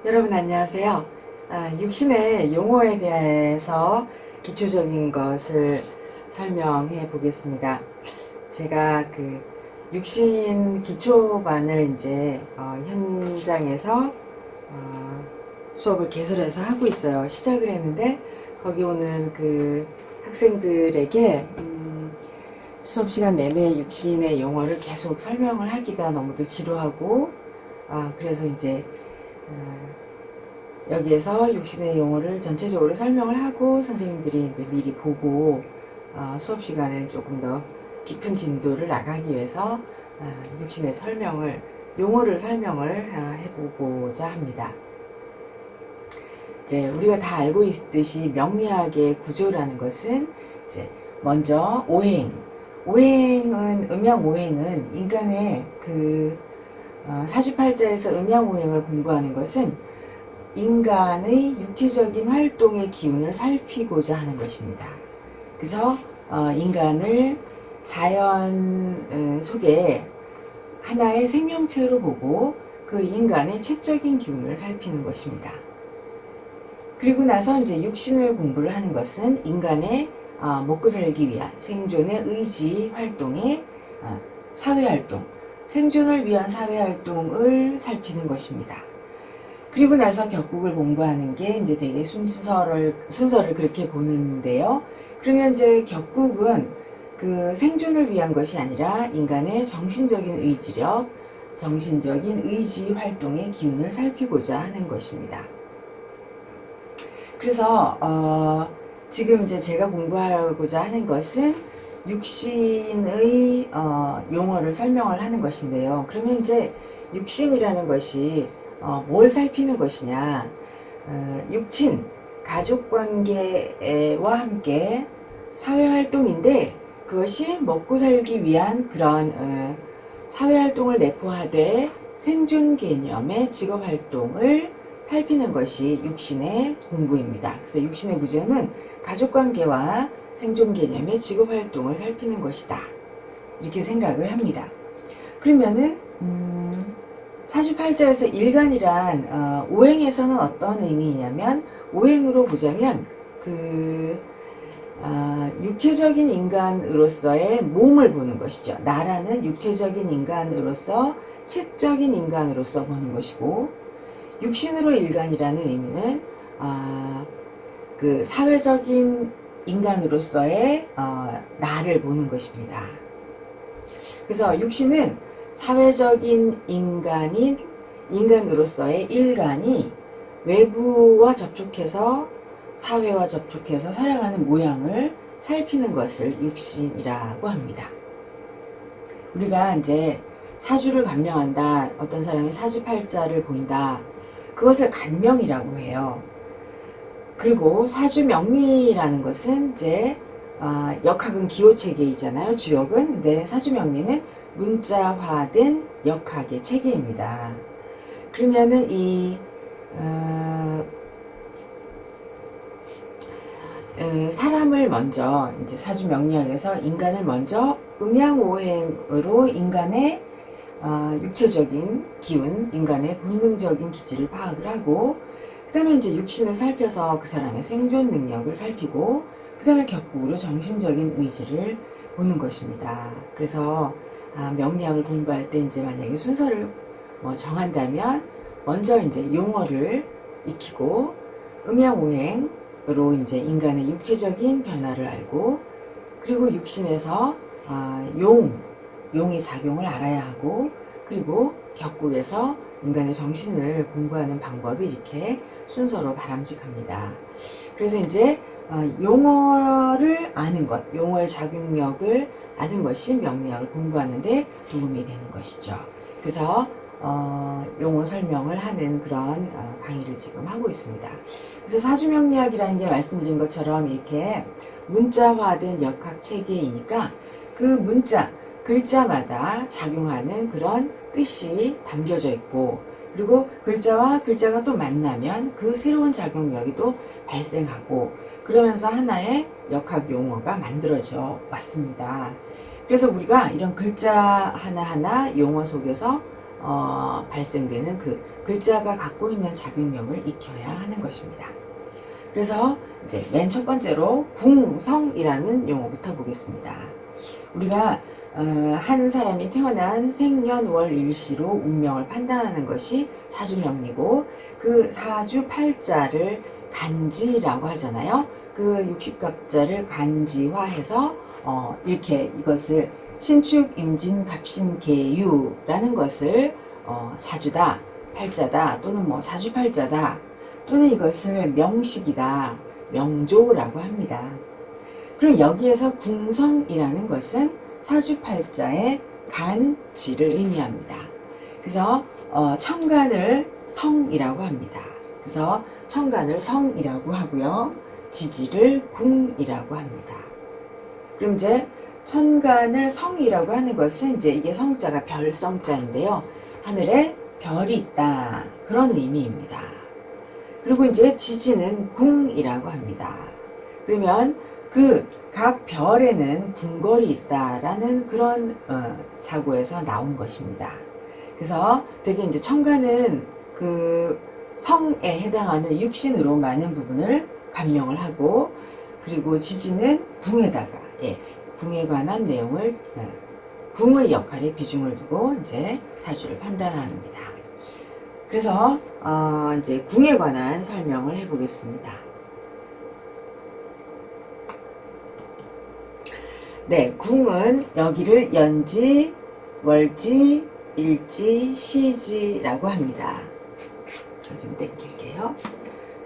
여러분 안녕하세요. 육신의 용어에 대해서 기초적인 것을 설명해 보겠습니다. 제가 그 육신 기초반을 이제 현장에서 수업을 개설해서 하고 있어요. 시작을 했는데 거기 오는 그 학생들에게 수업 시간 내내 육신의 용어를 계속 설명을 하기가 너무도 지루하고 그래서 이제 여기에서 육신의 용어를 전체적으로 설명을 하고 선생님들이 이제 미리 보고 수업 시간에 조금 더 깊은 진도를 나가기 위해서 육신의 용어를 설명을 해보고자 합니다. 이제 우리가 다 알고 있듯이 명리학의 구조라는 것은 이제 먼저 음양오행은 인간의 그 사주팔자에서 음양오행을 공부하는 것은 인간의 육체적인 활동의 기운을 살피고자 하는 것입니다. 그래서 인간을 자연 속에 하나의 생명체로 보고 그 인간의 체적인 기운을 살피는 것입니다. 그리고 나서 이제 육신을 공부를 하는 것은 인간의 먹고 살기 위한 생존의 의지 활동의 사회활동, 생존을 위한 사회활동을 살피는 것입니다. 그리고 나서 격국을 공부하는 게 이제 되게 순서를 그렇게 보는데요. 그러면 이제 격국은 그 생존을 위한 것이 아니라 인간의 정신적인 의지력, 정신적인 의지 활동의 기운을 살피고자 하는 것입니다. 그래서 지금 이제 제가 공부하고자 하는 것은 육신의 용어를 설명을 하는 것인데요. 그러면 이제 육신이라는 것이 뭘 살피는 것이냐? 육친, 가족관계와 함께 사회활동인데 그것이 먹고 살기 위한 그런 사회활동을 내포하되 생존 개념의 직업활동을 살피는 것이 육신의 공부입니다. 그래서 육신의 구조는 가족관계와 생존 개념의 직업활동을 살피는 것이다. 이렇게 생각을 합니다. 그러면은 사주팔자에서 일간이란 오행에서는 어떤 의미냐면 오행으로 보자면 그 육체적인 인간으로서의 몸을 보는 것이죠. 나라는 육체적인 인간으로서 체적인 인간으로서 보는 것이고 육신으로 일간이라는 의미는 그 사회적인 인간으로서의 나를 보는 것입니다. 그래서 육신은 사회적인 인간으로서의 일간이 외부와 접촉해서 사회와 접촉해서 살아가는 모양을 살피는 것을 육신이라고 합니다. 우리가 이제 사주를 간명한다, 어떤 사람이 사주팔자를 본다, 그것을 간명이라고 해요. 그리고 사주명리라는 것은 이제 역학은 기호체계이잖아요. 주역은. 근데 사주명리는 문자화된 역학의 체계입니다. 그러면은 이 사람을 먼저 이제 사주명리학에서 인간을 먼저 음양오행으로 인간의 육체적인 기운, 인간의 본능적인 기질을 파악을 하고 그 다음에 이제 육신을 살펴서 그 사람의 생존 능력을 살피고 그 다음에 격국으로 정신적인 의지를 보는 것입니다. 그래서 명리학을 공부할 때 이제 만약에 순서를 정한다면 먼저 이제 용어를 익히고 음양오행으로 이제 인간의 육체적인 변화를 알고 그리고 육신에서 용의 작용을 알아야 하고 그리고 격국에서 인간의 정신을 공부하는 방법이 이렇게 순서로 바람직합니다. 그래서 이제 용어를 아는 것, 용어의 작용력을 아는 것이 명리학을 공부하는데 도움이 되는 것이죠. 그래서 용어 설명을 하는 그런 강의를 지금 하고 있습니다. 그래서 사주명리학이라는 게 말씀드린 것처럼 이렇게 문자화된 역학 체계이니까 그 문자, 글자마다 작용하는 그런 뜻이 담겨져 있고 그리고 글자와 글자가 또 만나면 그 새로운 작용력이 또 발생하고 그러면서 하나의 역학 용어가 만들어져 왔습니다. 그래서 우리가 이런 글자 하나하나 용어 속에서 발생되는 그 글자가 갖고 있는 작용력을 익혀야 하는 것입니다. 그래서 이제 맨 첫 번째로 궁성이라는 용어부터 보겠습니다. 우리가 한 사람이 태어난 생년월일시로 운명을 판단하는 것이 사주명리고, 그 사주팔자를 간지라고 하잖아요. 그 60갑자를 간지화해서 이렇게 이것을 신축, 임진, 갑신, 계유라는 것을 사주다, 팔자다, 또는 뭐 사주팔자다, 또는 이것을 명식이다, 명조라고 합니다. 그럼 여기에서 궁성이라는 것은 사주팔자의 간지를 의미합니다. 그래서 천간을 성이라고 합니다. 그래서 천간을 성이라고 하고요, 지지를 궁이라고 합니다. 그럼 이제 천간을 성이라고 하는 것은 이제 이게 성자가 별성자인데요, 하늘에 별이 있다, 그런 의미입니다. 그리고 이제 지지는 궁이라고 합니다. 그러면 그 각 별에는 궁궐이 있다라는 그런 사고에서 나온 것입니다. 그래서 되게 이제 천간은 그 성에 해당하는 육신으로 많은 부분을 감명을 하고, 그리고 지지는 궁에다가 궁에 관한 내용을 궁의 역할에 비중을 두고 이제 사주를 판단합니다. 그래서 이제 궁에 관한 설명을 해보겠습니다. 네, 궁은 여기를 연지, 월지, 일지, 시지라고 합니다. 좀 땡길게요.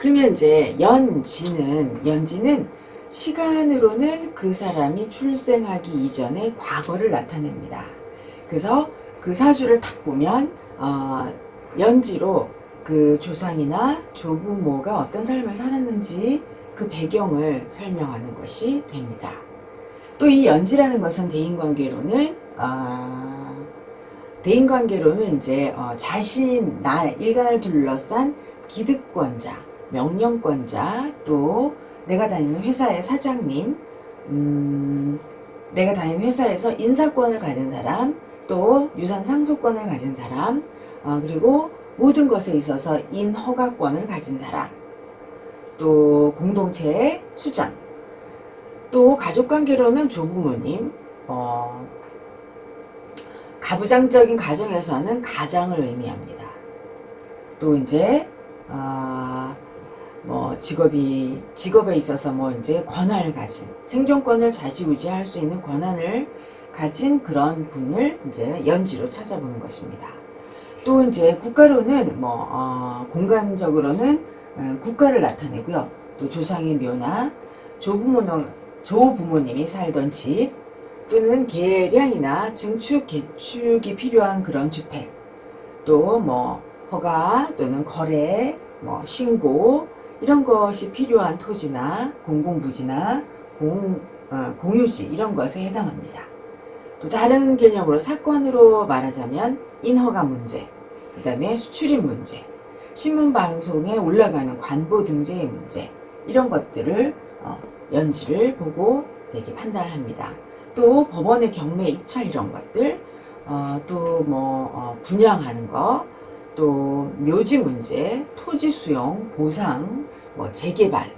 그러면 이제 연지는 시간으로는 그 사람이 출생하기 이전의 과거를 나타냅니다. 그래서 그 사주를 딱 보면 연지로 그 조상이나 조부모가 어떤 삶을 살았는지 그 배경을 설명하는 것이 됩니다. 또 이 연지라는 것은 대인관계로는 이제 일간을 둘러싼 기득권자, 명령권자, 또 내가 다니는 회사의 사장님, 내가 다니는 회사에서 인사권을 가진 사람, 또 유산 상속권을 가진 사람, 그리고 모든 것에 있어서 인허가권을 가진 사람, 또 공동체의 수장, 또 가족관계로는 조부모님, 가부장적인 가정에서는 가장을 의미합니다. 또 이제 직업에 있어서 이제 권한을 가진, 생존권을 좌지우지할 수 있는 권한을 가진 그런 분을 이제 연지로 찾아보는 것입니다. 또 이제 국가로는 공간적으로는 국가를 나타내고요. 또 조상의 묘나 조부모님이 살던 집, 또는 계량이나 증축, 개축이 필요한 그런 주택, 또 허가 또는 거래, 신고, 이런 것이 필요한 토지나 공공부지나 공유지, 이런 것에 해당합니다. 또 다른 개념으로 사건으로 말하자면 인허가 문제, 그 다음에 수출입 문제, 신문방송에 올라가는 관보 등재의 문제, 이런 것들을 연지를 보고 되게 판단을 합니다. 또 법원의 경매 입찰, 이런 것들, 또 분양하는 거, 또 묘지 문제, 토지 수용, 보상, 재개발,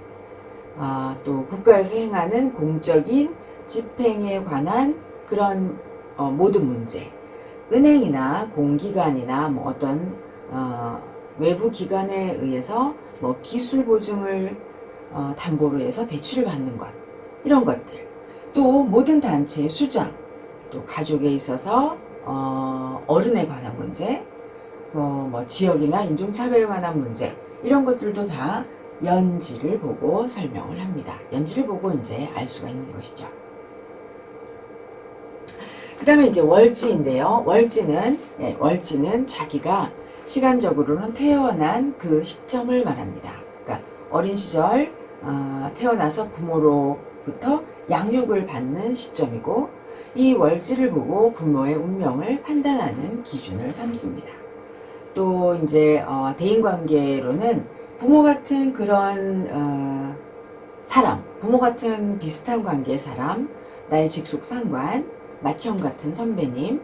또 국가에서 행하는 공적인 집행에 관한 그런 모든 문제, 은행이나 공기관이나 어떤 외부 기관에 의해서 기술 보증을 담보로 해서 대출을 받는 것, 이런 것들, 또 모든 단체의 수장, 또 가족에 있어서 어른에 관한 문제, 지역이나 인종차별에 관한 문제, 이런 것들도 다 연지를 보고 설명을 합니다. 연지를 보고 이제 알 수가 있는 것이죠. 그 다음에 이제 월지인데요. 월지는 자기가 시간적으로는 태어난 그 시점을 말합니다. 그러니까 어린 시절 태어나서 부모로부터 양육을 받는 시점이고, 이 월지를 보고 부모의 운명을 판단하는 기준을 삼습니다. 또 이제 대인관계로는 부모 같은 그런 사람, 부모 같은 비슷한 관계의 사람, 나의 직속 상관, 맏형 같은 선배님,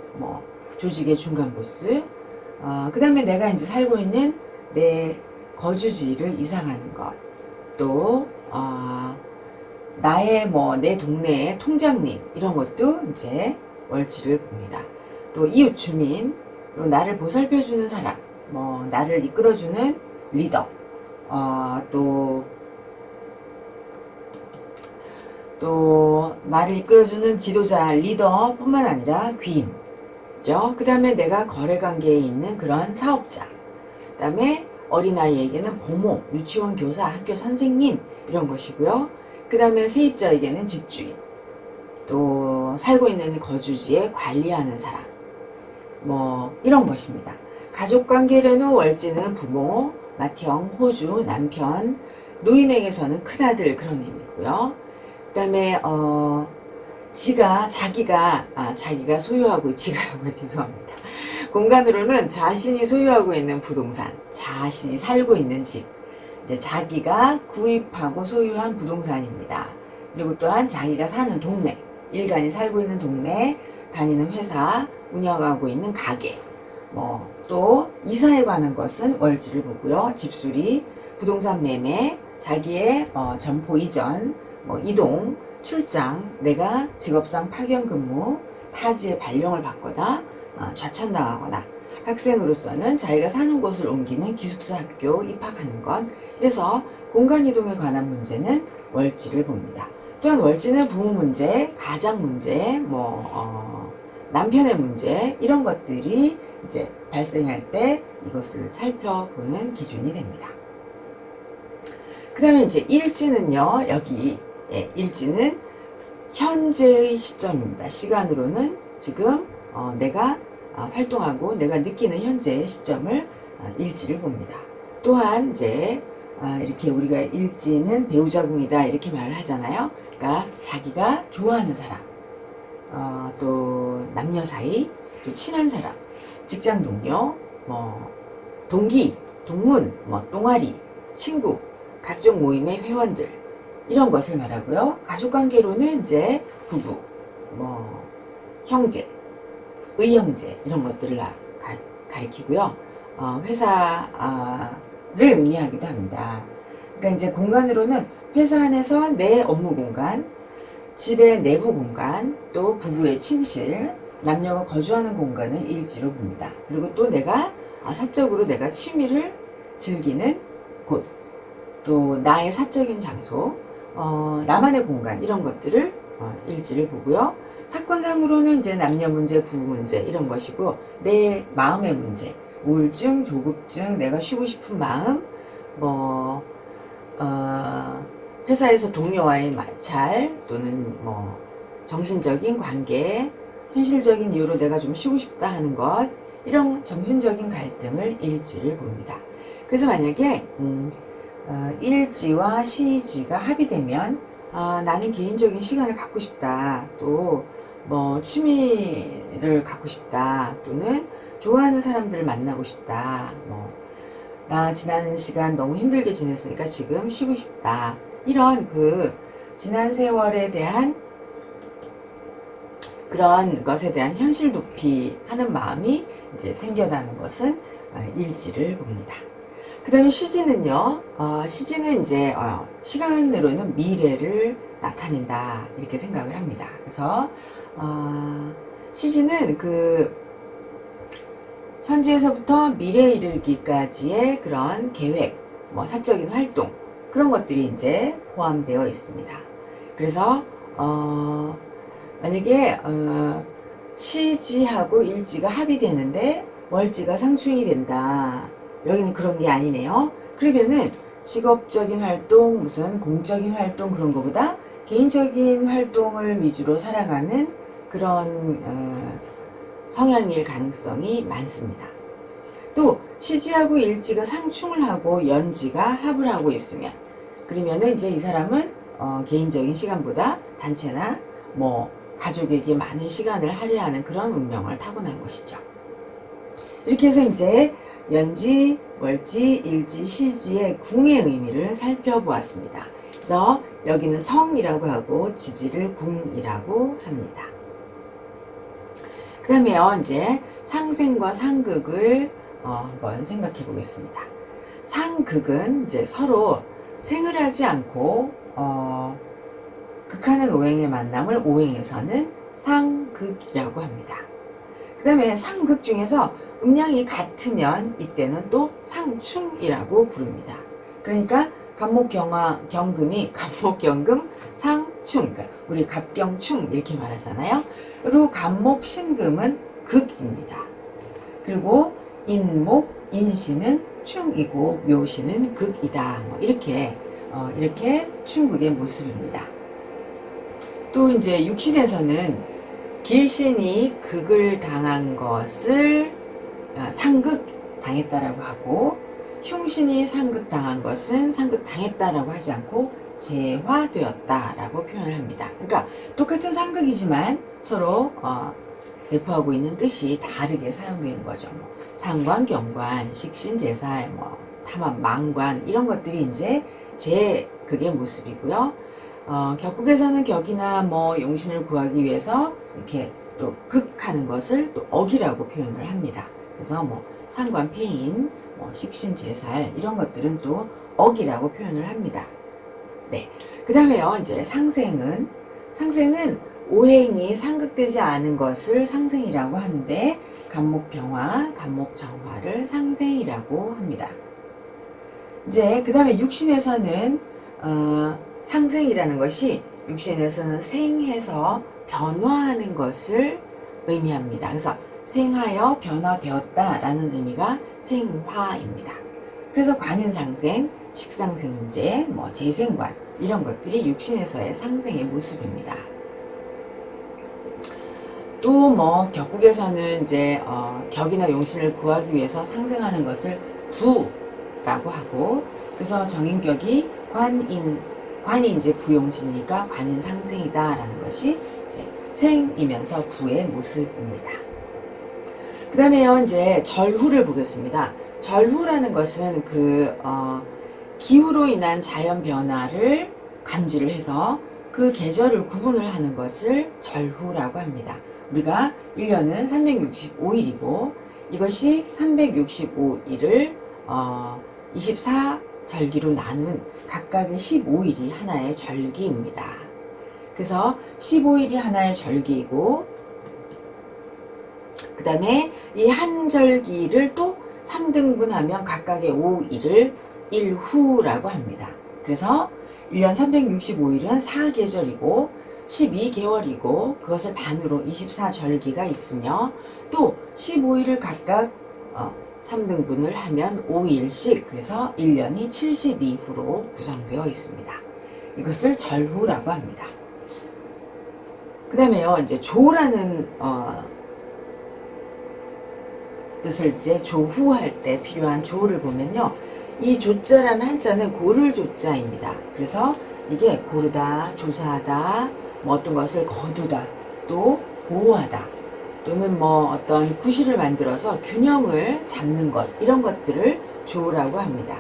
조직의 중간 보스, 그 다음에 내가 이제 살고 있는 내 거주지를 이사가는 것, 또 나의 내 동네의 통장님 이런 것도 이제 월지를 봅니다. 또 이웃 주민, 또 나를 보살펴주는 사람, 나를 이끌어주는 리더, 또 나를 이끌어주는 지도자, 리더뿐만 아니라 귀인, 그 다음에 내가 거래관계에 있는 그런 사업자, 그 다음에 어린아이에게는 보모, 유치원 교사, 학교 선생님 이런 것이고요. 그 다음에 세입자에게는 집주인, 또 살고 있는 거주지에 관리하는 사람, 이런 것입니다. 가족관계로는 월지는 부모, 맏형, 호주, 남편, 노인에게서는 큰아들 그런 의미고요. 그 다음에 자기가 소유하고 지가라고 죄송합니다. 공간으로는 자신이 소유하고 있는 부동산, 자신이 살고 있는 집, 이제 자기가 구입하고 소유한 부동산입니다. 그리고 또한 자기가 사는 동네, 일간이 살고 있는 동네, 다니는 회사, 운영하고 있는 가게, 또 이사에 관한 것은 월지를 보고요. 집수리, 부동산 매매, 자기의 점포 이전, 이동, 출장, 내가 직업상 파견 근무, 타지에 발령을 받거나 좌천당하거나, 학생으로서는 자기가 사는 곳을 옮기는 기숙사 학교 입학하는 것. 그래서 공간 이동에 관한 문제는 월지를 봅니다. 또한 월지는 부모 문제, 가장 문제, 남편의 문제 이런 것들이 이제 발생할 때 이것을 살펴보는 기준이 됩니다. 그 다음에 이제 일지는요, 여기 일지는 현재의 시점입니다. 시간으로는 지금 내가 활동하고 내가 느끼는 현재의 시점을 일지를 봅니다. 또한 이제 이렇게 우리가 일지는 배우자궁이다 이렇게 말을 하잖아요. 그러니까 자기가 좋아하는 사람, 또 남녀 사이, 또 친한 사람, 직장 동료, 동기, 동문, 동아리, 친구, 각종 모임의 회원들 이런 것을 말하고요. 가족관계로는 이제 부부, 형제, 의형제 이런 것들을 가리키고요. 회사를 의미하기도 합니다. 그러니까 이제 공간으로는 회사 안에서 내 업무 공간, 집의 내부 공간, 또 부부의 침실, 남녀가 거주하는 공간을 일지로 봅니다. 그리고 또 내가 사적으로 내가 취미를 즐기는 곳, 또 나의 사적인 장소, 나만의 공간 이런 것들을 일지를 보고요. 사건상으로는 이제 남녀 문제, 부부 문제 이런 것이고, 내 마음의 문제, 우울증, 조급증, 내가 쉬고 싶은 마음, 회사에서 동료와의 마찰 또는 정신적인 관계, 현실적인 이유로 내가 좀 쉬고 싶다 하는 것, 이런 정신적인 갈등을 일지를 봅니다. 그래서 만약에 일지와 시지가 합의되면 나는 개인적인 시간을 갖고 싶다, 또 취미를 갖고 싶다, 또는 좋아하는 사람들을 만나고 싶다, 나 지난 시간 너무 힘들게 지냈으니까 지금 쉬고 싶다, 이런 지난 세월에 대한 그런 것에 대한 현실 도피하는 마음이 이제 생겨나는 것은 일지를 봅니다. 그 다음에 시지는요, 시지는 이제 시간으로는 미래를 나타낸다 이렇게 생각을 합니다. 그래서 시지는 현재에서부터 미래에 이르기까지의 그런 계획, 사적인 활동 그런 것들이 이제 포함되어 있습니다. 그래서 만약에 시지하고 일지가 합의되는데 월지가 상충이 된다. 여기는 그런 게 아니네요. 그러면은 직업적인 활동, 무슨 공적인 활동 그런 것보다 개인적인 활동을 위주로 살아가는 그런 성향일 가능성이 많습니다. 또 시지하고 일지가 상충을 하고 연지가 합을 하고 있으면, 그러면은 이제 이 사람은 개인적인 시간보다 단체나 가족에게 많은 시간을 할애하는 그런 운명을 타고난 것이죠. 이렇게 해서 이제 연지, 월지, 일지, 시지의 궁의 의미를 살펴보았습니다. 그래서 여기는 성이라고 하고 지지를 궁이라고 합니다. 그 다음에요, 이제 상생과 상극을 한번 생각해 보겠습니다. 상극은 이제 서로 생을 하지 않고 극하는 오행의 만남을 오행에서는 상극이라고 합니다. 그 다음에 상극 중에서 음양이 같으면 이때는 또 상충이라고 부릅니다. 그러니까 갑목경금이 갑목경금 상충, 그러니까 우리 갑경충 이렇게 말하잖아요. 그리고 갑목신금은 극입니다. 그리고 인목, 인신은 충이고 묘신은 극이다. 뭐 이렇게 충극의 모습입니다. 또 이제 육신에서는 길신이 극을 당한 것을 상극 당했다라고 하고, 흉신이 상극 당한 것은 상극 당했다라고 하지 않고 재화되었다라고 표현을 합니다. 그러니까 똑같은 상극이지만 서로 내포하고 있는 뜻이 다르게 사용되는 거죠. 뭐 상관, 경관, 식신, 제살, 뭐 탐합, 망관 이런 것들이 이제 제극의 모습이고요. 격국에서는 격이나 뭐 용신을 구하기 위해서 이렇게 또 극하는 것을 또 억이라고 표현을 합니다. 그래서 뭐 상관, 폐인, 뭐 식신, 제살 이런 것들은 또 억이라고 표현을 합니다. 네. 그 다음에요, 이제 상생은 오행이 상극되지 않은 것을 상생이라고 하는데, 갑목병화, 갑목정화를 상생이라고 합니다. 이제 그 다음에 육신에서는 상생이라는 것이 육신에서는 생해서 변화하는 것을 의미합니다. 그래서 생하여 변화되었다라는 의미가 생화입니다. 그래서 관은 상생, 식상생제, 뭐 재생관 이런 것들이 육신에서의 상생의 모습입니다. 또 뭐 격국에서는 이제 격이나 용신을 구하기 위해서 상생하는 것을 부라고 하고, 그래서 정인격이 관이 이제 부용신이니까 관은 상생이다라는 것이 이제 생이면서 부의 모습입니다. 그 다음에요, 이제 절후를 보겠습니다. 절후라는 것은 기후로 인한 자연 변화를 감지를 해서 그 계절을 구분을 하는 것을 절후라고 합니다. 우리가 1년은 365일이고 이것이 365일을 24절기로 나눈 각각의 15일이 하나의 절기입니다. 그래서 15일이 하나의 절기이고, 그 다음에 이 한 절기를 또 3등분하면 각각의 5일을 일후라고 합니다. 그래서 1년 365일은 4계절이고 12개월이고 그것을 반으로 24절기가 있으며, 또 15일을 각각 3등분을 하면 5일씩, 그래서 1년이 72후로 구성되어 있습니다. 이것을 절후라고 합니다. 그 다음에요, 이제 조라는 뜻을 이제 조후할 때 필요한 조를 보면요, 이 조자라는 한자는 고를 조자입니다. 그래서 이게 고르다, 조사하다, 뭐 어떤 것을 거두다, 또 보호하다, 또는 뭐 어떤 구실을 만들어서 균형을 잡는 것, 이런 것들을 조라고 합니다.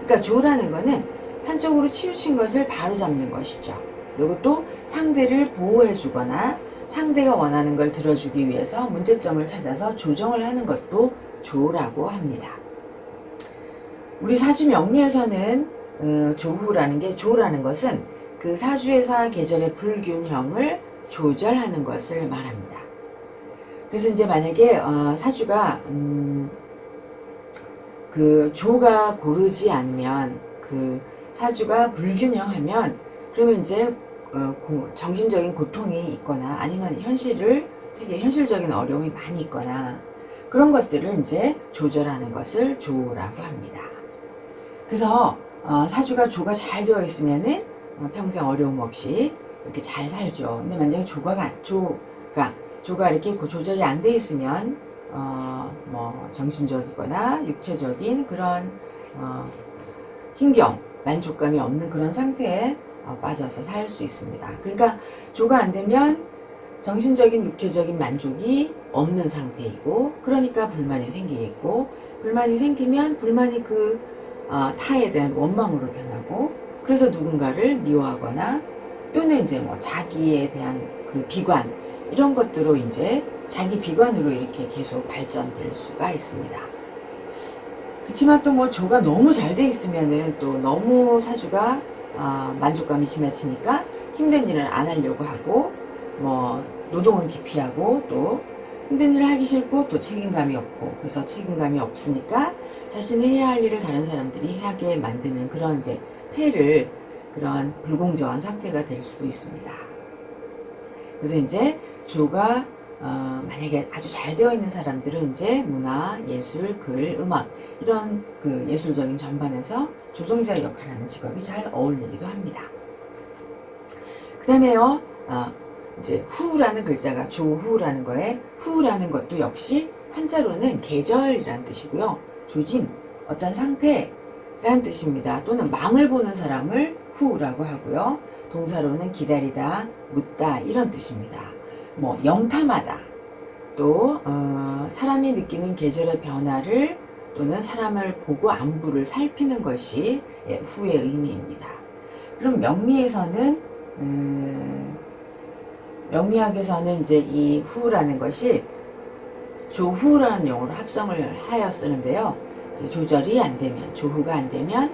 그러니까 조라는 거는 한쪽으로 치우친 것을 바로 잡는 것이죠. 그리고 또 상대를 보호해 주거나 상대가 원하는 걸 들어주기 위해서 문제점을 찾아서 조정을 하는 것도 조라고 합니다. 우리 사주 명리에서는 조라는 것은 그 사주에서 계절의 불균형을 조절하는 것을 말합니다. 그래서 이제 만약에 사주가 그 조가 고르지 않으면, 그 사주가 불균형하면, 그러면 이제 정신적인 고통이 있거나 아니면 되게 현실적인 어려움이 많이 있거나 그런 것들을 이제 조절하는 것을 조라고 합니다. 그래서 사주가 조가 잘 되어 있으면은 평생 어려움 없이 이렇게 잘 살죠. 근데 만약에 조가 이렇게 조절이 안 돼 있으면 뭐 정신적이거나 육체적인 그런 힘경, 만족감이 없는 그런 상태에 빠져서 살 수 있습니다. 그러니까 조가 안 되면 정신적인 육체적인 만족이 없는 상태이고, 그러니까 불만이 생기겠고, 불만이 생기면 불만이 타에 대한 원망으로 변하고, 그래서 누군가를 미워하거나 또는 이제 뭐 자기에 대한 그 비관, 이런 것들로 이제 자기 비관으로 이렇게 계속 발전될 수가 있습니다. 그렇지만 또 뭐 조가 너무 잘 돼 있으면은 또 너무 사주가 만족감이 지나치니까 힘든 일은 안 하려고 하고, 뭐 노동은 기피하고, 또 힘든 일을 하기 싫고 또 책임감이 없고, 그래서 책임감이 없으니까 자신이 해야 할 일을 다른 사람들이 하게 만드는 그런 이제 폐를, 그런 불공정한 상태가 될 수도 있습니다. 그래서 이제 조가 만약에 아주 잘 되어 있는 사람들은 이제 문화, 예술, 글, 음악 이런 그 예술적인 전반에서 조종자 역할을 하는 직업이 잘 어울리기도 합니다. 그 다음에요, 이제 후라는 글자가 조후라는 거에, 후라는 것도 역시 한자로는 계절이란 뜻이고요. 조짐, 어떤 상태란 뜻입니다. 또는 망을 보는 사람을 후라고 하고요. 동사로는 기다리다, 묻다 이런 뜻입니다. 뭐 영탐하다, 또 사람이 느끼는 계절의 변화를 또는 사람을 보고 안부를 살피는 것이 후의 의미입니다. 그럼 명리학에서는 이제 이 후라는 것이 조후라는 용어로 합성을 하여 쓰는데요. 이제 조절이 안 되면, 조후가 안 되면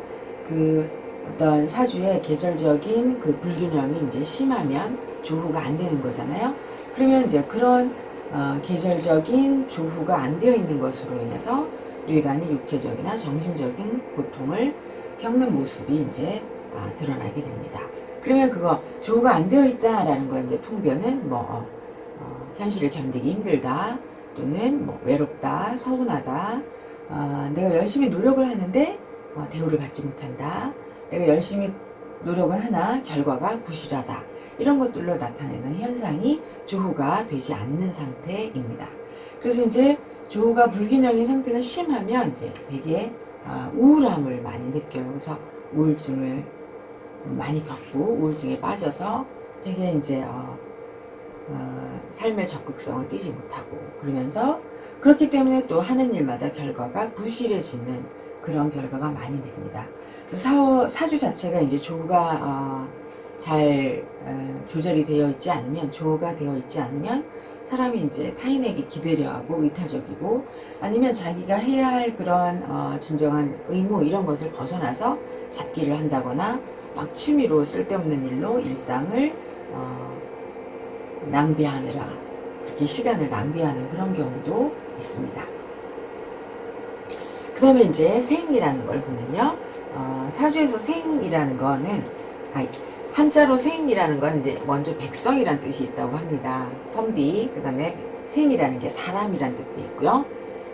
그 어떤 사주의 계절적인 그 불균형이 이제 심하면 조후가 안 되는 거잖아요. 그러면 이제 그런 계절적인 조후가 안 되어 있는 것으로 인해서 일간이 육체적이나 정신적인 고통을 겪는 모습이 이제 드러나게 됩니다. 그러면 그거 조후가 안 되어 있다라는 거 이제 통변은 뭐 현실을 견디기 힘들다, 또는 뭐 외롭다, 서운하다, 내가 열심히 노력을 하는데 대우를 받지 못한다, 내가 열심히 노력을 하나 결과가 부실하다, 이런 것들로 나타내는 현상이 조후가 되지 않는 상태입니다. 그래서 이제 조후가 불균형인 상태가 심하면 이제 되게 우울함을 많이 느껴요. 그래서 우울증을 많이 겪고 우울증에 빠져서 되게 이제 삶의 적극성을 띠지 못하고, 그러면서 그렇기 때문에 또 하는 일마다 결과가 부실해지는 그런 결과가 많이 됩니다. 그래서 사주 자체가 이제 조가 잘 조절이 되어 있지 않으면, 조가 되어 있지 않으면 사람이 이제 타인에게 기대려 하고 의타적이고, 아니면 자기가 해야 할 그런 진정한 의무 이런 것을 벗어나서 잡기를 한다거나 막 취미로 쓸데없는 일로 일상을 낭비하느라 그렇게 시간을 낭비하는 그런 경우도 있습니다. 그 다음에 이제 생이라는 걸 보면요, 사주에서 생이라는 거는 한자로 생이라는 건 이제 먼저 백성이란 뜻이 있다고 합니다. 선비, 그 다음에 생이라는 게 사람이란 뜻도 있고요,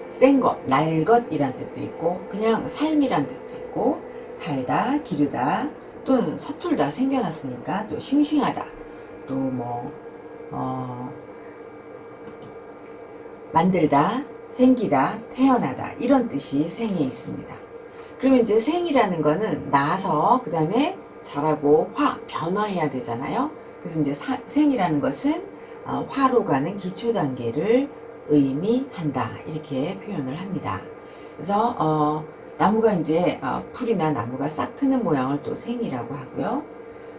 센 것, 날 것이란 뜻도 있고, 그냥 삶이란 뜻도 있고, 살다, 기르다, 또는 서툴다, 생겨났으니까 또 싱싱하다, 또 뭐 만들다, 생기다, 태어나다 이런 뜻이 생에 있습니다. 그러면 이제 생이라는 거는 나서 그 다음에 자라고 변화해야 되잖아요. 그래서 이제 생이라는 것은 화로 가는 기초 단계를 의미한다, 이렇게 표현을 합니다. 그래서 나무가 이제 풀이나 나무가 싹 트는 모양을 또 생이라고 하고요.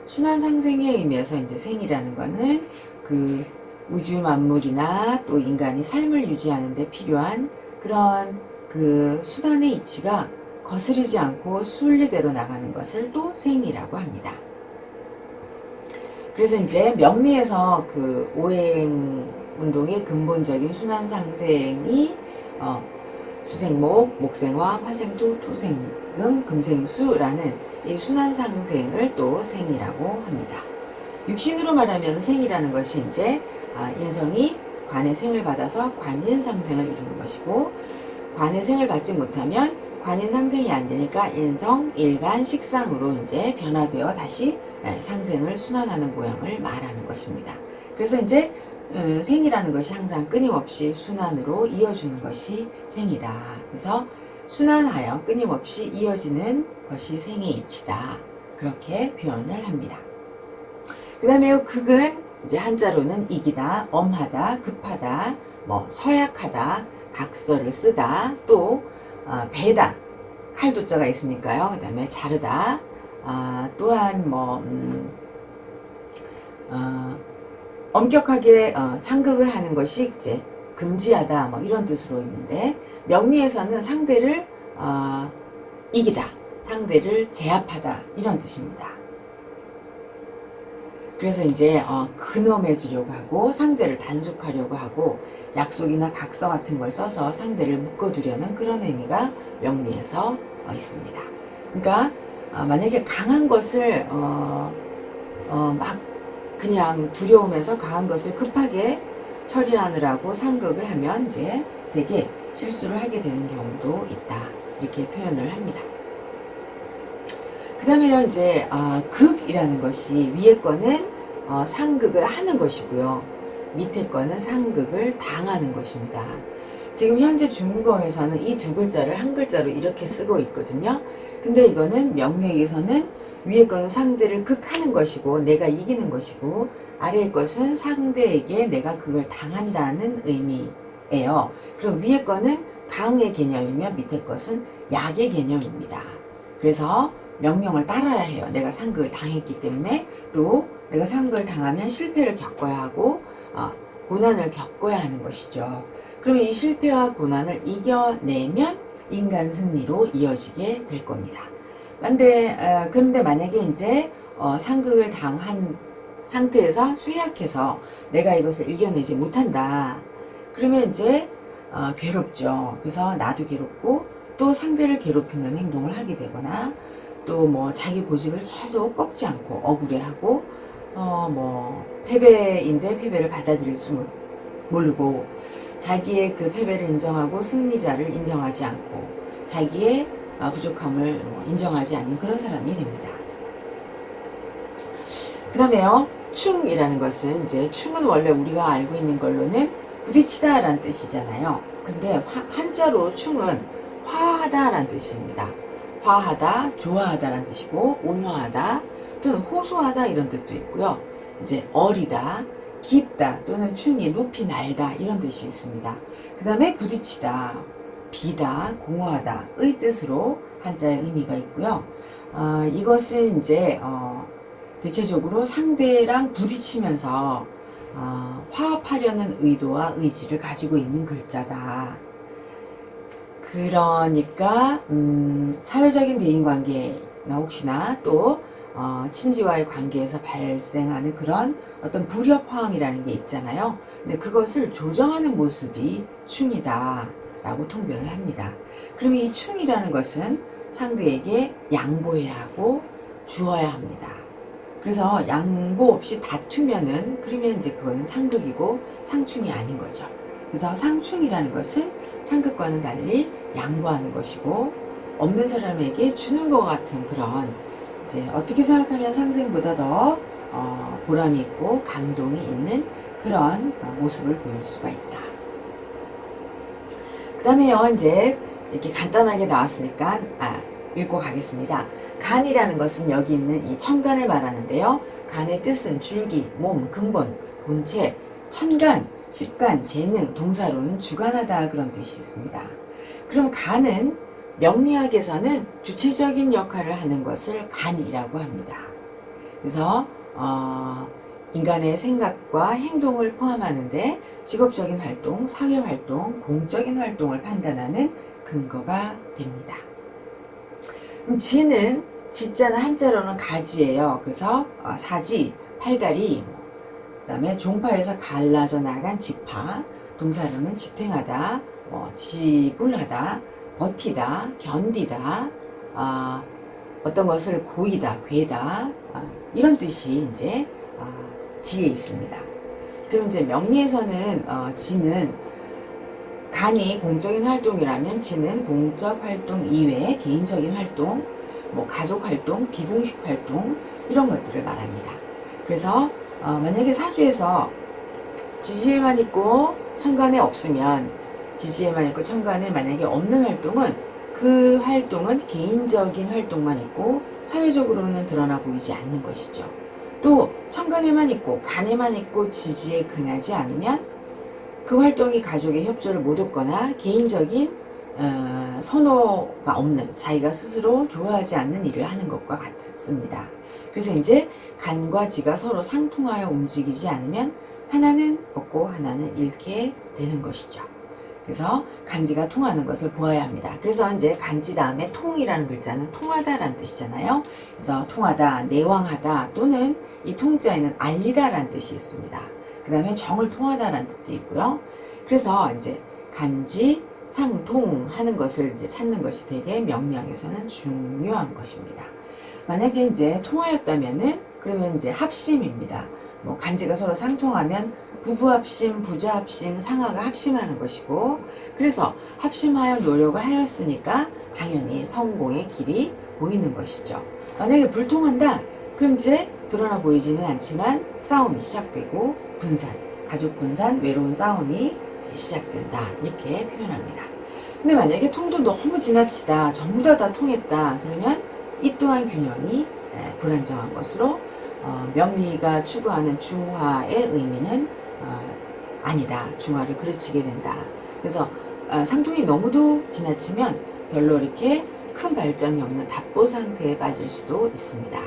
순환 상생의 의미에서 이제 생이라는 거는 그 우주 만물이나 또 인간이 삶을 유지하는 데 필요한 그런 그 수단의 이치가 거스르지 않고 순리대로 나가는 것을 또 생이라고 합니다. 그래서 이제 명리에서 그 오행 운동의 근본적인 순환 상생이 수생목, 목생화, 화생토, 토생금, 금생수라는 이 순환 상생을 또 생이라고 합니다. 육신으로 말하면 생이라는 것이 이제 인성이 관의 생을 받아서 관인 상생을 이루는 것이고, 관의 생을 받지 못하면 관인 상생이 안 되니까 인성, 일간, 식상으로 이제 변화되어 다시 상생을 순환하는 모양을 말하는 것입니다. 그래서 이제 생이라는 것이 항상 끊임없이 순환으로 이어주는 것이 생이다. 그래서 순환하여 끊임없이 이어지는 것이 생의 이치다, 그렇게 표현을 합니다. 그 다음에 극은 이제 한자로는 이기다, 엄하다, 급하다, 뭐 서약하다, 각서를 쓰다, 또 베다, 칼도자가 있으니까요. 그 다음에 자르다, 또한 뭐 엄격하게 상극을 하는 것이 이제 금지하다, 뭐 이런 뜻으로 있는데, 명리에서는 상대를 이기다, 상대를 제압하다 이런 뜻입니다. 그래서 이제 근엄해지려고 하고 상대를 단속하려고 하고 약속이나 각서 같은 걸 써서 상대를 묶어두려는 그런 의미가 명리에서 있습니다. 그러니까 만약에 강한 것을 막 그냥 두려움에서 강한 것을 급하게 처리하느라고 상극을 하면 이제 되게 실수를 하게 되는 경우도 있다, 이렇게 표현을 합니다. 그 다음에요, 이제 극이라는 것이 위에 거는 상극을 하는 것이고요, 밑에 거는 상극을 당하는 것입니다. 지금 현재 중국어에서는 이 두 글자를 한 글자로 이렇게 쓰고 있거든요. 근데 이거는 명리에서는 위에 거는 상대를 극하는 것이고 내가 이기는 것이고, 아래의 것은 상대에게 내가 그걸 당한다는 의미예요. 그럼 위에 거는 강의 개념이며 밑에 것은 약의 개념입니다. 그래서 명령을 따라야 해요. 내가 상극을 당했기 때문에. 또 내가 상극을 당하면 실패를 겪어야 하고 고난을 겪어야 하는 것이죠. 그러면 이 실패와 고난을 이겨내면 인간 승리로 이어지게 될 겁니다. 그런데 만약에 이제 상극을 당한 상태에서 쇠약해서 내가 이것을 이겨내지 못한다, 그러면 이제 괴롭죠. 그래서 나도 괴롭고 또 상대를 괴롭히는 행동을 하게 되거나, 또 뭐 자기 고집을 계속 꺾지 않고 억울해하고 패배인데 패배를 받아들일 줄 모르고, 자기의 그 패배를 인정하고 승리자를 인정하지 않고 자기의 부족함을 인정하지 않는 그런 사람이 됩니다. 그 다음에요, 충이라는 것은, 이제 충은 원래 우리가 알고 있는 걸로는 부딪히다 라는 뜻이잖아요. 근데 한자로 충은 화하다 라는 뜻입니다. 화하다, 좋아하다 라는 뜻이고, 온화하다 또는 호소하다 이런 뜻도 있고요. 이제 어리다, 깊다 또는 충이 높이 날다 이런 뜻이 있습니다. 그 다음에 부딪히다, 비다, 공허하다의 뜻으로 한자의 의미가 있고요. 이것은 이제 대체적으로 상대랑 부딪히면서 화합하려는 의도와 의지를 가지고 있는 글자다. 그러니까 사회적인 대인관계나 혹시나 또 친지와의 관계에서 발생하는 그런 어떤 불협화음이라는 게 있잖아요. 근데 그것을 조정하는 모습이 충이다 라고 통변을 합니다. 그러면 이 충이라는 것은 상대에게 양보해야 하고 주어야 합니다. 그래서 양보 없이 다투면은, 그러면 이제 그거는 상극이고 상충이 아닌 거죠. 그래서 상충이라는 것은 상극과는 달리 양보하는 것이고, 없는 사람에게 주는 것 같은 그런, 이제 어떻게 생각하면 상생보다 더 보람이 있고 감동이 있는 그런 모습을 보일 수가 있다. 그 다음에요, 이제 이렇게 간단하게 나왔으니까 읽고 가겠습니다. 간이라는 것은 여기 있는 이 천간을 말하는데요. 간의 뜻은 줄기, 몸, 근본, 본체, 천간, 식간, 재능, 동사로는 주관하다 그런 뜻이 있습니다. 그럼 간은 명리학에서는 주체적인 역할을 하는 것을 간이라고 합니다. 그래서 인간의 생각과 행동을 포함하는데 직업적인 활동, 사회활동, 공적인 활동을 판단하는 근거가 됩니다. 지는, 지자는 한자로는 가지예요. 그래서 사지, 팔다리, 그 다음에 종파에서 갈라져 나간 지파, 동사로는 지탱하다, 지불하다, 버티다, 견디다, 어떤 것을 고이다, 괴다, 이런 뜻이 이제 지에 있습니다. 그럼 이제 명리에서는 지는, 간이 공적인 활동이라면 지는 공적 활동 이외의 개인적인 활동, 가족 활동, 비공식 활동 이런 것들을 말합니다. 그래서 만약에 사주에서 지지에만 있고 천간에 없으면, 지지에만 있고 천간에 만약에 없는 활동은 그 활동은 개인적인 활동만 있고 사회적으로는 드러나 보이지 않는 것이죠. 또 천간에만 있고 간에만 있고 지지에 근하지 않으면 그 활동이 가족의 협조를 못 얻거나 개인적인 선호가 없는, 자기가 스스로 좋아하지 않는 일을 하는 것과 같습니다. 그래서 이제 간과 지가 서로 상통하여 움직이지 않으면 하나는 얻고 하나는 잃게 되는 것이죠. 그래서 간지가 통하는 것을 보아야 합니다. 그래서 이제 간지 다음에 통이라는 글자는 통하다라는 뜻이잖아요. 그래서 통하다, 내왕하다 또는 이 통자에는 알리다라는 뜻이 있습니다. 그 다음에 정을 통하다라는 뜻도 있고요. 그래서 이제 간지, 상통 하는 것을 이제 찾는 것이 되게 명리학에서는 중요한 것입니다. 만약에 이제 통하였다면은 그러면 이제 합심입니다. 뭐 간지가 서로 상통하면 부부합심, 부자합심, 상하가 합심하는 것이고, 그래서 합심하여 노력을 하였으니까 당연히 성공의 길이 보이는 것이죠. 만약에 불통한다, 그럼 이제 드러나 보이지는 않지만 싸움이 시작되고 분산, 가족 분산, 외로운 싸움이 이제 시작된다, 이렇게 표현합니다. 근데 만약에 통도 너무 지나치다, 전부 다 통했다, 그러면 이 또한 균형이 불안정한 것으로 명리가 추구하는 중화의 의미는 아니다. 중화를 그르치게 된다. 그래서 상통이 너무도 지나치면 별로 이렇게 큰 발전이 없는 답보 상태에 빠질 수도 있습니다.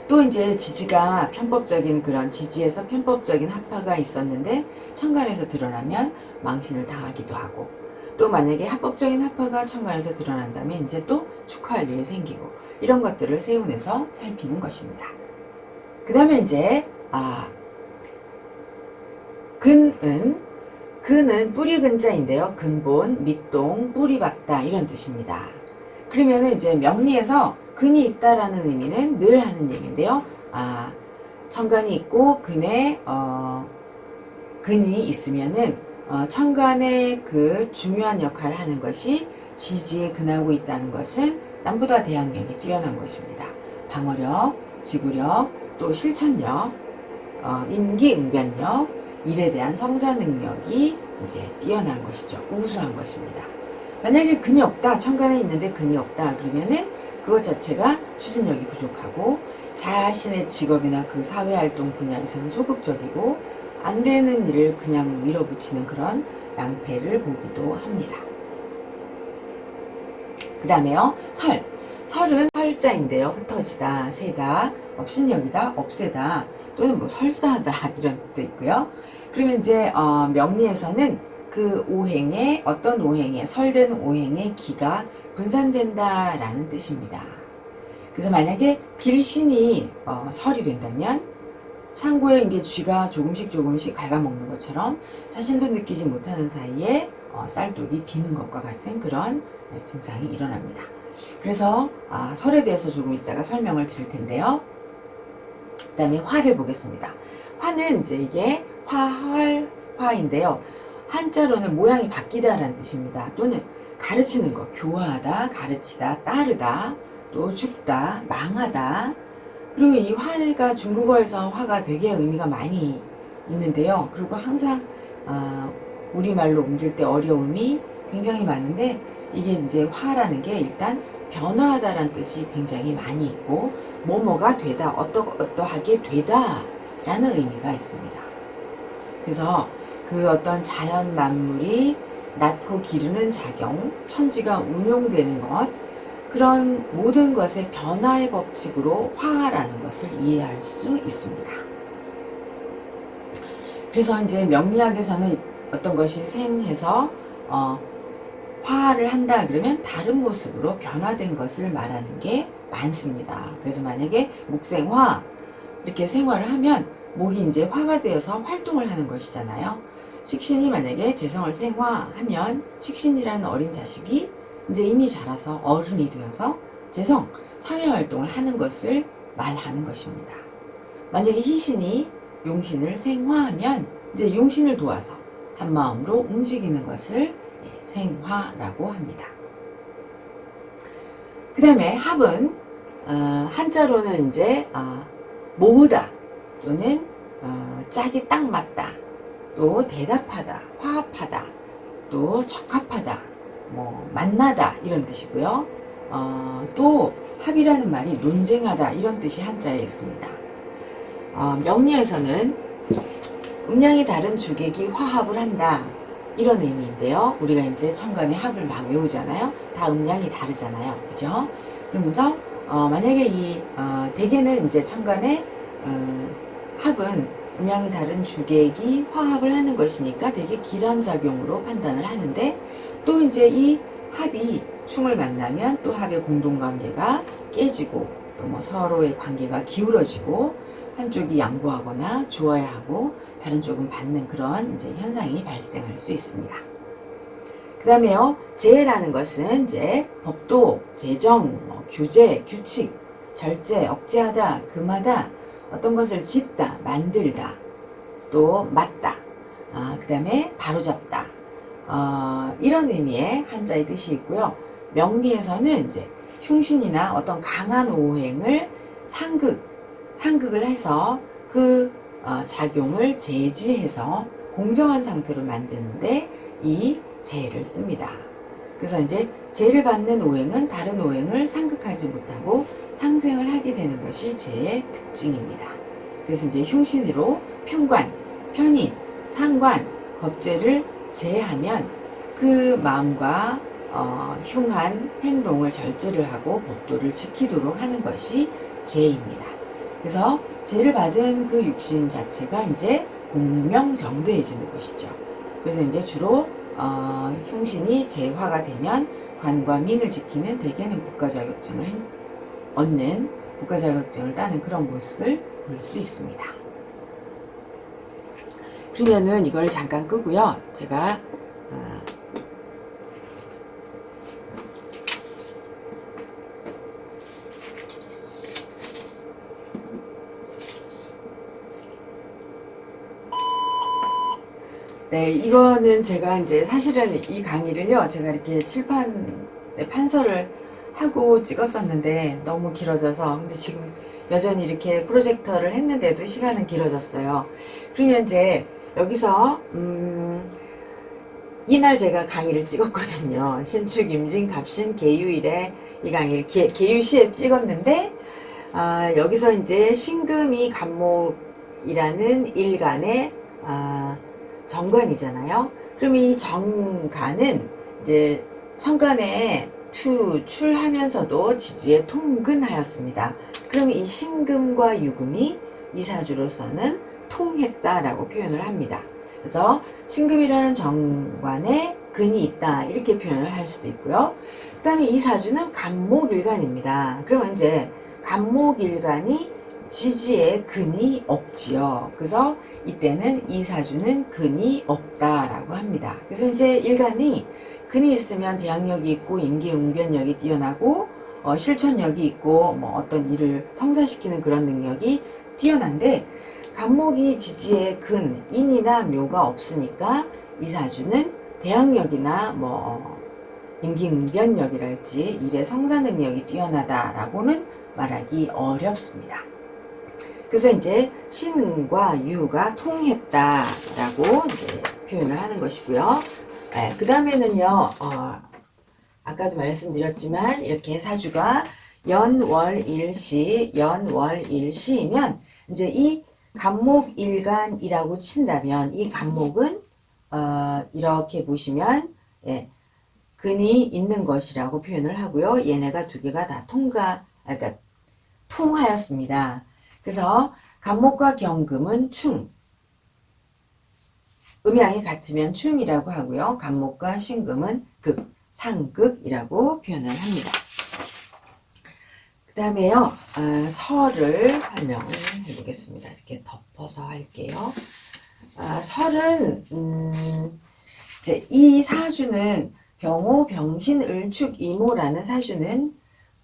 또 이제 지지가 편법적인 그런 지지에서 편법적인 합파가 있었는데 천간에서 드러나면 망신을 당하기도 하고, 또 만약에 합법적인 합파가 천간에서 드러난다면 이제 또 축하할 일이 생기고, 이런 것들을 세운해서 살피는 것입니다. 그 다음에 이제 근은 뿌리 근자인데요. 근본, 밑동, 뿌리 박다 이런 뜻입니다. 그러면은 이제 명리에서 근이 있다라는 의미는 늘 하는 얘기인데요. 천간이 있고 근에 근이 있으면은 천간의 그 중요한 역할을 하는 것이 지지에 근하고 있다는 것은 남보다 대항력이 뛰어난 것입니다. 방어력, 지구력, 또 실천력, 임기응변력, 일에 대한 성사 능력이 이제 뛰어난 것이죠. 우수한 것입니다. 만약에 근이 없다, 천간에 있는데 근이 없다, 그러면은 그것 자체가 추진력이 부족하고 자신의 직업이나 그 사회활동 분야에서는 소극적이고 안 되는 일을 그냥 밀어붙이는 그런 낭패를 보기도 합니다. 그 다음에요, 설은 설자인데요. 흩어지다, 세다, 업신여기다, 없애다, 또는 뭐 설사하다 이런 뜻도 있고요. 그러면 이제 명리에서는 그 오행에 어떤 오행에 설된 오행의 기가 분산된다라는 뜻입니다. 그래서 만약에 빌신이 설이 된다면 창고에 이게 쥐가 조금씩 갉아먹는 것처럼 자신도 느끼지 못하는 사이에 쌀독이 비는 것과 같은 그런 증상이 일어납니다. 그래서 설에 대해서 조금 이따가 설명을 드릴 텐데요. 그 다음에 화를 보겠습니다. 화는 이제 이게 화인데요. 한자로는 모양이 바뀌다라는 뜻입니다. 또는 가르치는 것, 교화하다, 가르치다, 따르다, 또 죽다, 망하다. 그리고 이 화가 중국어에서 화가 되게 의미가 많이 있는데요. 그리고 항상 우리말로 옮길 때 어려움이 굉장히 많은데, 이게 이제 화라는 게 일단 변화하다라는 뜻이 굉장히 많이 있고, 뭐뭐가 되다, 어떠하게 되다 라는 의미가 있습니다. 그래서 그 어떤 자연 만물이 낳고 기르는 작용, 천지가 운용되는 것, 그런 모든 것의 변화의 법칙으로 화라는 것을 이해할 수 있습니다. 그래서 이제 명리학에서는 어떤 것이 생해서 화를 한다 그러면 다른 모습으로 변화된 것을 말하는 게 많습니다. 그래서 만약에 목생화 이렇게 생화를 하면 목이 이제 화가 되어서 활동을 하는 것이잖아요. 식신이 만약에 재성을 생화하면 식신이라는 어린 자식이 이제 이미 자라서 어른이 되어서 재성, 사회활동을 하는 것을 말하는 것입니다. 만약에 희신이 용신을 생화하면 이제 용신을 도와서 한마음으로 움직이는 것을 생화라고 합니다. 그 다음에 합은 한자로는 이제 모으다 또는 짝이 딱 맞다, 또 대답하다, 화합하다, 또 적합하다, 뭐 만나다 이런 뜻이고요. 또 합이라는 말이 논쟁하다 이런 뜻이 한자에 있습니다. 명리에서는 음양이 다른 주객이 화합을 한다 이런 의미인데요. 우리가 이제 천간의 합을 막 외우잖아요. 다 음양이 다르잖아요. 그죠? 그러면서 만약에 이 대개는 이제 천간의 합은 음양이 다른 주객이 화합을 하는 것이니까 되게 기람작용으로 판단을 하는데, 또 이제 이 합이 충을 만나면 또 합의 공동관계가 깨지고 또 뭐 서로의 관계가 기울어지고 한쪽이 양보하거나 주어야 하고 다른 쪽은 받는 그런 이제 현상이 발생할 수 있습니다. 그 다음에요, 제라는 것은 이제 법도, 제정, 규제, 규칙, 절제, 억제하다, 금하다, 어떤 것을 짓다, 만들다, 또 맞다, 그 다음에 바로잡다, 이런 의미의 한자의 뜻이 있고요. 명리에서는 이제 흉신이나 어떤 강한 오행을 상극을 해서 그 작용을 제지해서 공정한 상태로 만드는데 이 제를 씁니다. 그래서 이제 제를 받는 오행은 다른 오행을 상극하지 못하고 상생을 하게 되는 것이 제의 특징입니다. 그래서 이제 흉신으로 편관, 편인, 상관, 겁제를 제하면 그 마음과 흉한 행동을 절제를 하고 법도를 지키도록 하는 것이 제입니다. 그래서 제를 받은 그 육신 자체가 이제 공명정대해지는 것이죠. 그래서 이제 주로 흉신이 제화가 되면 관과 민을 지키는, 대개는 국가자격증을 얻는, 국가자격증을 따는 그런 모습을 볼 수 있습니다. 그러면은 이걸 잠깐 끄고요. 제가 네, 이거는 제가 이제 사실은 이 강의를요, 제가 이렇게 칠판에 판서를 하고 찍었었는데 너무 길어져서, 근데 지금 여전히 이렇게 프로젝터를 했는데도 시간은 길어졌어요. 그러면 이제 여기서 이날 제가 강의를 찍었거든요. 신축, 임진, 갑신, 계유일에 이 강의를 계유시에 찍었는데, 여기서 이제 신금이 간목이라는 일간의 정관이잖아요. 그럼 이 정관은 이제 천간에 출하면서도 지지에 통근하였습니다. 그럼 이 신금과 유금이 이사주로서는 통했다라고 표현을 합니다. 그래서 신금이라는 정관에 근이 있다 이렇게 표현을 할 수도 있고요. 그 다음에 이 사주는 간목일간입니다. 그러면 이제 간목일간이 지지에 근이 없지요. 그래서 이때는 이 사주는 근이 없다라고 합니다. 그래서 이제 일간이 근이 있으면 대항력이 있고 임기응변력이 뛰어나고 실천력이 있고 뭐 어떤 일을 성사시키는 그런 능력이 뛰어난데, 간목이 지지에 근, 인이나 묘가 없으니까 이 사주는 대항력이나 뭐 임기응변력이랄지 일의 성사 능력이 뛰어나다라고는 말하기 어렵습니다. 그래서 이제 신과 유가 통했다라고 이제 표현을 하는 것이고요. 네, 그 다음에는요, 아까도 말씀드렸지만 이렇게 사주가 연월일시이면 이제 이 간목일간이라고 친다면 이 간목은 이렇게 보시면 근이 있는 것이라고 표현을 하고요. 얘네가 두 개가 다 그러니까 통하였습니다. 그래서 간목과 경금은 충, 음양이 같으면 충이라고 하고요. 간목과 신금은 극, 상극이라고 표현을 합니다. 그 다음에요, 설을 설명을 해보겠습니다. 이렇게 덮어서 할게요. 설은 이제 이 사주는 병호, 병신, 을축, 이모라는 사주는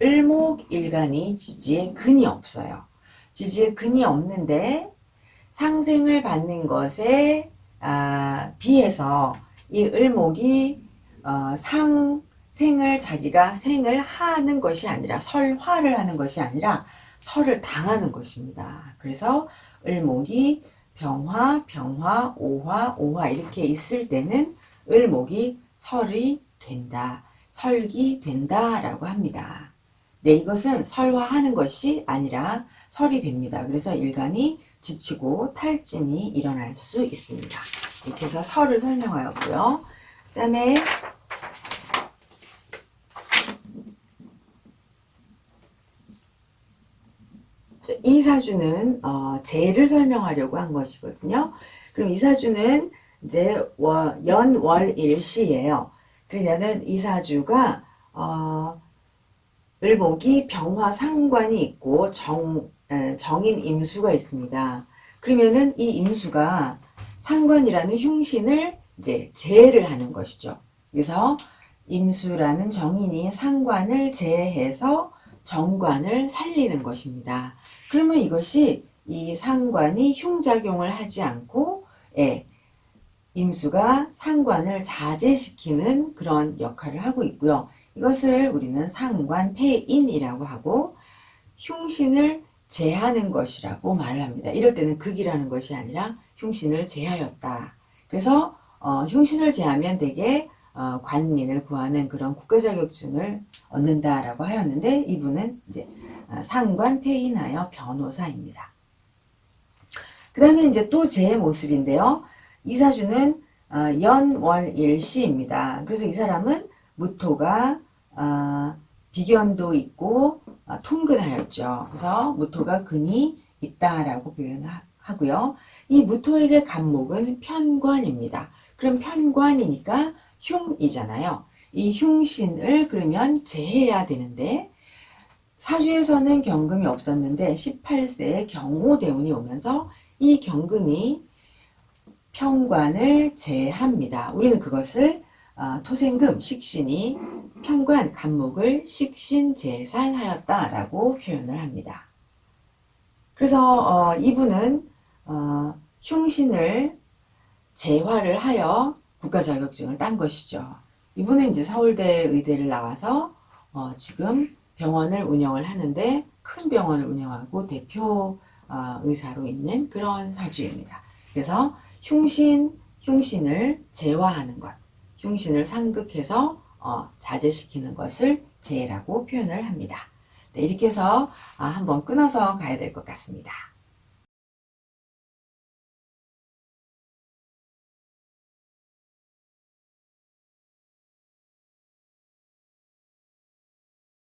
을목일간이 지지에 근이 없어요. 지지에 근이 없는데 상생을 받는 것에 비해서 이 을목이 상생을 자기가 생을 하는 것이 아니라 설화를 하는 것이 아니라 설을 당하는 것입니다. 그래서 을목이 병화, 병화, 오화, 오화 이렇게 있을 때는 을목이 설이 된다, 설기 된다라고 합니다. 네, 이것은 설화하는 것이 아니라 설이 됩니다. 그래서 일간이 지치고 탈진이 일어날 수 있습니다. 이렇게 해서 설을 설명하였고요. 그 다음에 이 이사주는 재를 설명하려고 한 것이거든요. 그럼 이사주는 이제 연월일시예요. 그러면은 이사주가 을목이 병화 상관이 있고 정인 임수가 있습니다. 그러면은 이 임수가 상관이라는 흉신을 이제 제해를 하는 것이죠. 그래서 임수라는 정인이 상관을 제해서 정관을 살리는 것입니다. 그러면 이것이 이 상관이 흉작용을 하지 않고 임수가 상관을 자제시키는 그런 역할을 하고 있고요. 이것을 우리는 상관폐인이라고 하고 흉신을 제하는 것이라고 말을 합니다. 이럴 때는 극이라는 것이 아니라 흉신을 제하였다. 그래서 흉신을 제하면 되게 관민을 구하는 그런 국가 자격증을 얻는다라고 하였는데 이분은 이제 상관폐인하여 변호사입니다. 그 다음에 이제 또 제 모습인데요. 이사주는 연월일시입니다. 그래서 이 사람은 무토가 비견도 있고 통근하였죠. 그래서 무토가 근이 있다라고 표현하고요. 이 무토에게 간목은 편관입니다. 그럼 편관이니까 흉이잖아요. 이 흉신을 그러면 제해야 되는데 사주에서는 경금이 없었는데 18세에 경호대운이 오면서 이 경금이 편관을 제합니다. 우리는 그것을 토생금, 식신이 편관, 간목을 식신제살하였다라고 표현을 합니다. 그래서 이분은 흉신을 제화를 하여 국가 자격증을 딴 것이죠. 이분은 이제 서울대 의대를 나와서 지금 병원을 운영을 하는데 큰 병원을 운영하고 대표 의사로 있는 그런 사주입니다. 그래서 흉신을 제화하는 것, 흉신을 상극해서 자제시키는 것을 제라고 표현을 합니다. 네, 이렇게 해서 한번 끊어서 가야 될 것 같습니다.